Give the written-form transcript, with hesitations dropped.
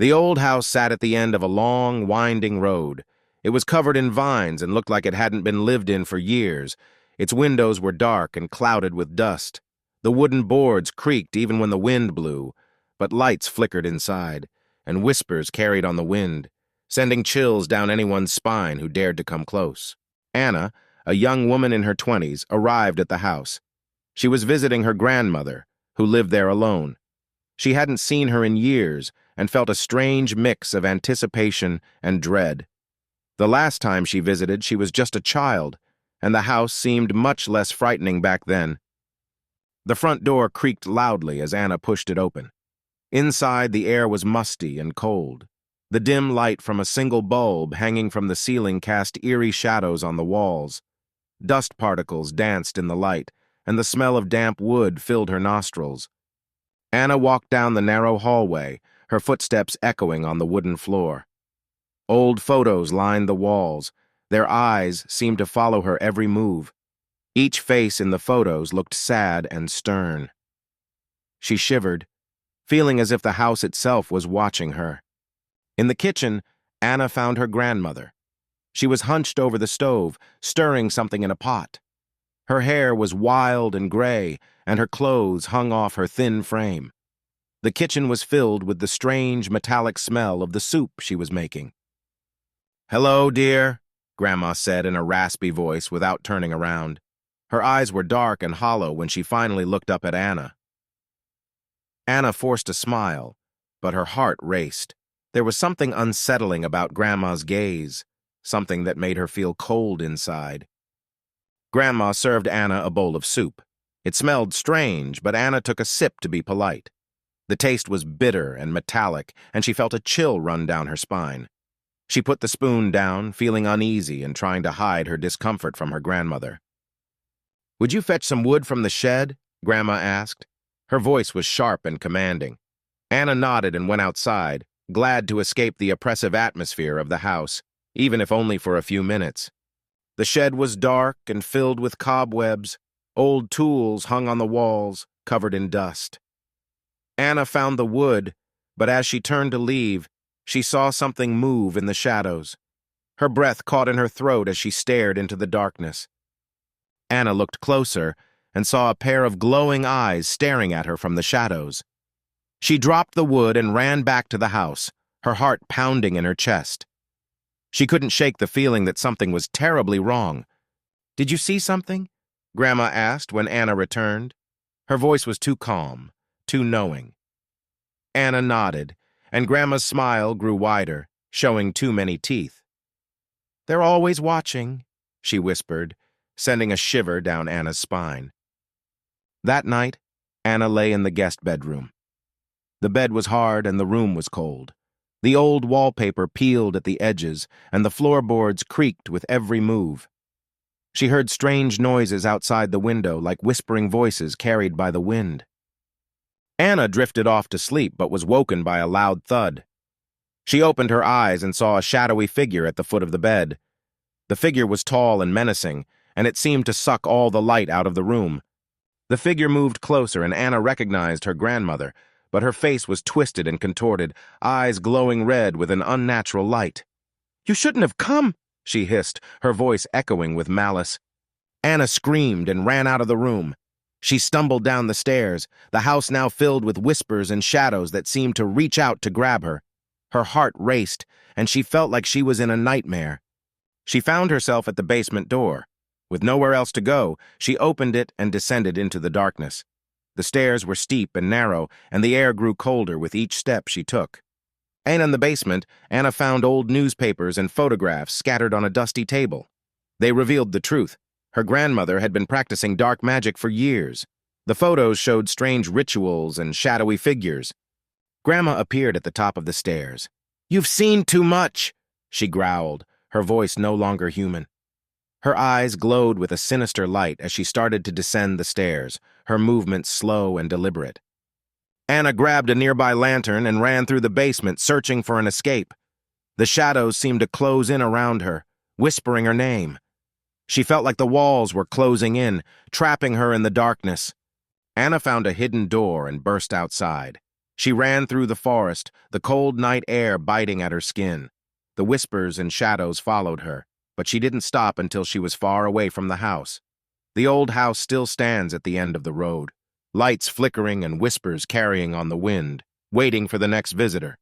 The old house sat at the end of a long, winding road. It was covered in vines and looked like it hadn't been lived in for years. Its windows were dark and clouded with dust. The wooden boards creaked even when the wind blew, but lights flickered inside, and whispers carried on the wind, sending chills down anyone's spine who dared to come close. Anna, a young woman in her 20s, arrived at the house. She was visiting her grandmother, who lived there alone. She hadn't seen her in years and felt a strange mix of anticipation and dread. The last time she visited, she was just a child, and the house seemed much less frightening back then. The front door creaked loudly as Anna pushed it open. Inside, the air was musty and cold. The dim light from a single bulb hanging from the ceiling cast eerie shadows on the walls. Dust particles danced in the light, and the smell of damp wood filled her nostrils. Anna walked down the narrow hallway, her footsteps echoing on the wooden floor. Old photos lined the walls. Their eyes seemed to follow her every move. Each face in the photos looked sad and stern. She shivered, feeling as if the house itself was watching her. In the kitchen, Anna found her grandmother. She was hunched over the stove, stirring something in a pot. Her hair was wild and gray, and her clothes hung off her thin frame. The kitchen was filled with the strange metallic smell of the soup she was making. "Hello, dear," Grandma said in a raspy voice without turning around. Her eyes were dark and hollow when she finally looked up at Anna. Anna forced a smile, but her heart raced. There was something unsettling about Grandma's gaze, something that made her feel cold inside. Grandma served Anna a bowl of soup. It smelled strange, but Anna took a sip to be polite. The taste was bitter and metallic, and she felt a chill run down her spine. She put the spoon down, feeling uneasy and trying to hide her discomfort from her grandmother. "Would you fetch some wood from the shed?" Grandma asked. Her voice was sharp and commanding. Anna nodded and went outside, glad to escape the oppressive atmosphere of the house, even if only for a few minutes. The shed was dark and filled with cobwebs. Old tools hung on the walls, covered in dust. Anna found the wood, but as she turned to leave, she saw something move in the shadows. Her breath caught in her throat as she stared into the darkness. Anna looked closer and saw a pair of glowing eyes staring at her from the shadows. She dropped the wood and ran back to the house, her heart pounding in her chest. She couldn't shake the feeling that something was terribly wrong. "Did you see something?" Grandma asked when Anna returned. Her voice was too calm, too knowing. Anna nodded, and Grandma's smile grew wider, showing too many teeth. "They're always watching," she whispered, sending a shiver down Anna's spine. That night, Anna lay in the guest bedroom. The bed was hard and the room was cold. The old wallpaper peeled at the edges, and the floorboards creaked with every move. She heard strange noises outside the window, like whispering voices carried by the wind. Anna drifted off to sleep but was woken by a loud thud. She opened her eyes and saw a shadowy figure at the foot of the bed. The figure was tall and menacing, and it seemed to suck all the light out of the room. The figure moved closer, and Anna recognized her grandmother, but her face was twisted and contorted, eyes glowing red with an unnatural light. "You shouldn't have come," she hissed, her voice echoing with malice. Anna screamed and ran out of the room. She stumbled down the stairs, the house now filled with whispers and shadows that seemed to reach out to grab her. Her heart raced, and she felt like she was in a nightmare. She found herself at the basement door. With nowhere else to go, she opened it and descended into the darkness. The stairs were steep and narrow, and the air grew colder with each step she took. And in the basement, Anna found old newspapers and photographs scattered on a dusty table. They revealed the truth. Her grandmother had been practicing dark magic for years. The photos showed strange rituals and shadowy figures. Grandma appeared at the top of the stairs. "You've seen too much," she growled, her voice no longer human. Her eyes glowed with a sinister light as she started to descend the stairs, her movements slow and deliberate. Anna grabbed a nearby lantern and ran through the basement, searching for an escape. The shadows seemed to close in around her, whispering her name. She felt like the walls were closing in, trapping her in the darkness. Anna found a hidden door and burst outside. She ran through the forest, the cold night air biting at her skin. The whispers and shadows followed her, but she didn't stop until she was far away from the house. The old house still stands at the end of the road, lights flickering and whispers carrying on the wind, waiting for the next visitor.